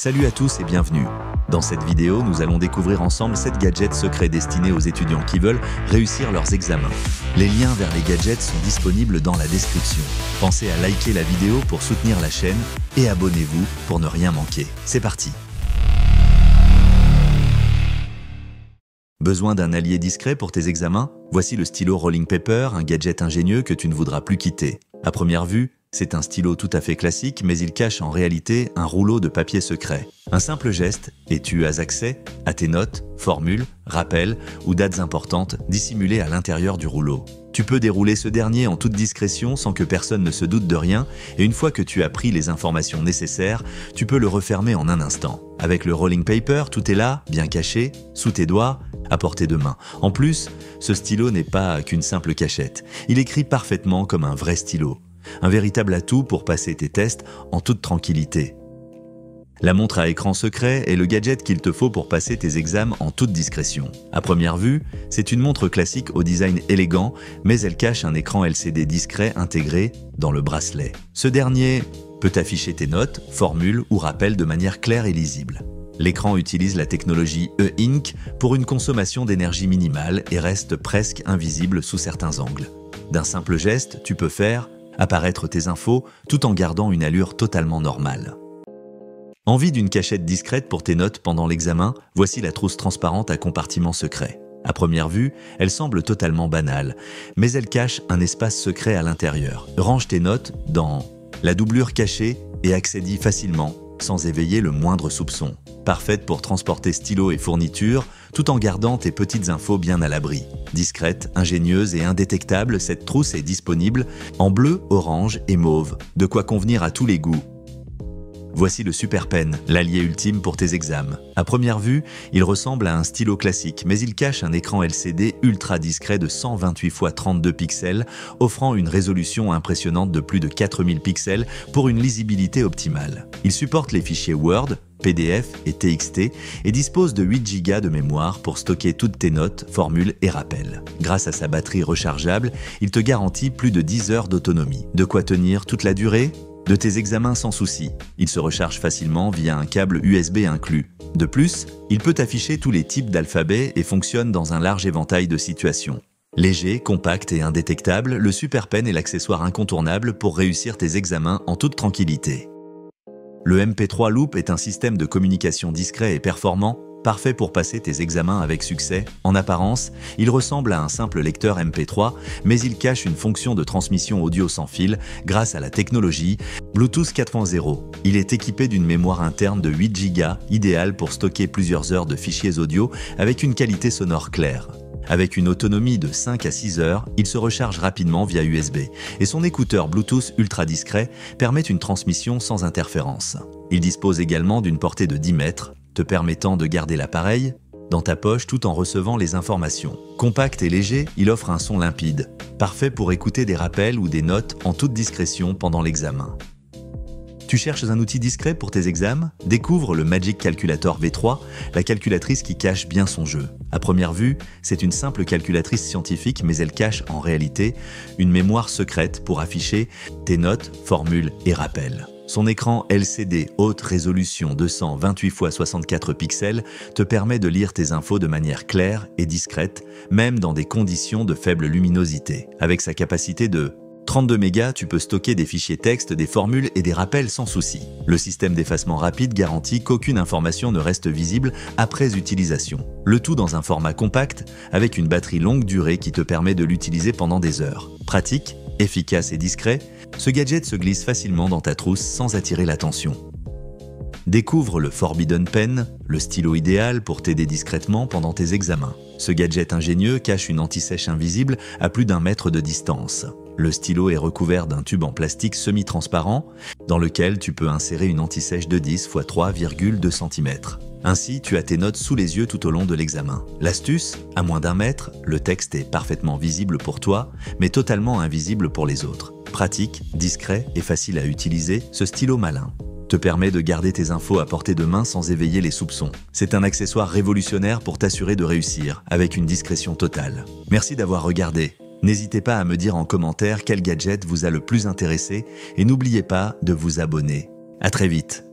Salut à tous et bienvenue. Dans cette vidéo, nous allons découvrir ensemble 7 gadgets secrets destinés aux étudiants qui veulent réussir leurs examens. Les liens vers les gadgets sont disponibles dans la description. Pensez à liker la vidéo pour soutenir la chaîne et abonnez-vous pour ne rien manquer. C'est parti! Besoin d'un allié discret pour tes examens? Voici le stylo Rolling Paper, un gadget ingénieux que tu ne voudras plus quitter. À première vue, c'est un stylo tout à fait classique, mais il cache en réalité un rouleau de papier secret. Un simple geste, et tu as accès à tes notes, formules, rappels ou dates importantes dissimulées à l'intérieur du rouleau. Tu peux dérouler ce dernier en toute discrétion sans que personne ne se doute de rien, et une fois que tu as pris les informations nécessaires, tu peux le refermer en un instant. Avec le Rolling Paper, tout est là, bien caché, sous tes doigts, à portée de main. En plus, ce stylo n'est pas qu'une simple cachette. Il écrit parfaitement comme un vrai stylo. Un véritable atout pour passer tes tests en toute tranquillité. La montre à écran secret est le gadget qu'il te faut pour passer tes examens en toute discrétion. À première vue, c'est une montre classique au design élégant, mais elle cache un écran LCD discret intégré dans le bracelet. Ce dernier peut afficher tes notes, formules ou rappels de manière claire et lisible. L'écran utilise la technologie E-Ink pour une consommation d'énergie minimale et reste presque invisible sous certains angles. D'un simple geste, tu peux faire apparaître tes infos tout en gardant une allure totalement normale. Envie d'une cachette discrète pour tes notes pendant l'examen? Voici la trousse transparente à compartiment secret. À première vue, elle semble totalement banale, mais elle cache un espace secret à l'intérieur. Range tes notes dans la doublure cachée et accède facilement, sans éveiller le moindre soupçon. Parfaite pour transporter stylos et fournitures, tout en gardant tes petites infos bien à l'abri. Discrète, ingénieuse et indétectable, cette trousse est disponible en bleu, orange et mauve, de quoi convenir à tous les goûts. Voici le Super Pen, l'allié ultime pour tes examens. À première vue, il ressemble à un stylo classique, mais il cache un écran LCD ultra discret de 128 x 32 pixels, offrant une résolution impressionnante de plus de 4000 pixels pour une lisibilité optimale. Il supporte les fichiers Word, PDF et TXT et dispose de 8 Go de mémoire pour stocker toutes tes notes, formules et rappels. Grâce à sa batterie rechargeable, il te garantit plus de 10 heures d'autonomie. De quoi tenir toute la durée de tes examens sans souci. Il se recharge facilement via un câble USB inclus. De plus, il peut afficher tous les types d'alphabets et fonctionne dans un large éventail de situations. Léger, compact et indétectable, le Super Pen est l'accessoire incontournable pour réussir tes examens en toute tranquillité. Le MP3 Loop est un système de communication discret et performant, parfait pour passer tes examens avec succès. En apparence, il ressemble à un simple lecteur MP3, mais il cache une fonction de transmission audio sans fil grâce à la technologie Bluetooth 4.0. Il est équipé d'une mémoire interne de 8 Go, idéale pour stocker plusieurs heures de fichiers audio avec une qualité sonore claire. Avec une autonomie de 5 à 6 heures, il se recharge rapidement via USB et son écouteur Bluetooth ultra discret permet une transmission sans interférence. Il dispose également d'une portée de 10 mètres, te permettant de garder l'appareil dans ta poche tout en recevant les informations. Compact et léger, il offre un son limpide, parfait pour écouter des rappels ou des notes en toute discrétion pendant l'examen. Tu cherches un outil discret pour tes examens? Découvre le Magic Calculator V3, la calculatrice qui cache bien son jeu. À première vue, c'est une simple calculatrice scientifique, mais elle cache en réalité une mémoire secrète pour afficher tes notes, formules et rappels. Son écran LCD haute résolution 228 x 64 pixels te permet de lire tes infos de manière claire et discrète, même dans des conditions de faible luminosité. Avec sa capacité de 32 mégas, tu peux stocker des fichiers texte, des formules et des rappels sans souci. Le système d'effacement rapide garantit qu'aucune information ne reste visible après utilisation. Le tout dans un format compact avec une batterie longue durée qui te permet de l'utiliser pendant des heures. Pratique, efficace et discret, ce gadget se glisse facilement dans ta trousse sans attirer l'attention. Découvre le Forbidden Pen, le stylo idéal pour t'aider discrètement pendant tes examens. Ce gadget ingénieux cache une anti-sèche invisible à plus d'1 mètre de distance. Le stylo est recouvert d'un tube en plastique semi-transparent dans lequel tu peux insérer une anti-sèche de 10 x 3,2 cm. Ainsi, tu as tes notes sous les yeux tout au long de l'examen. L'astuce, à moins d'1 mètre, le texte est parfaitement visible pour toi, mais totalement invisible pour les autres. Pratique, discret et facile à utiliser, ce stylo malin te permet de garder tes infos à portée de main sans éveiller les soupçons. C'est un accessoire révolutionnaire pour t'assurer de réussir, avec une discrétion totale. Merci d'avoir regardé. N'hésitez pas à me dire en commentaire quel gadget vous a le plus intéressé et n'oubliez pas de vous abonner. À très vite.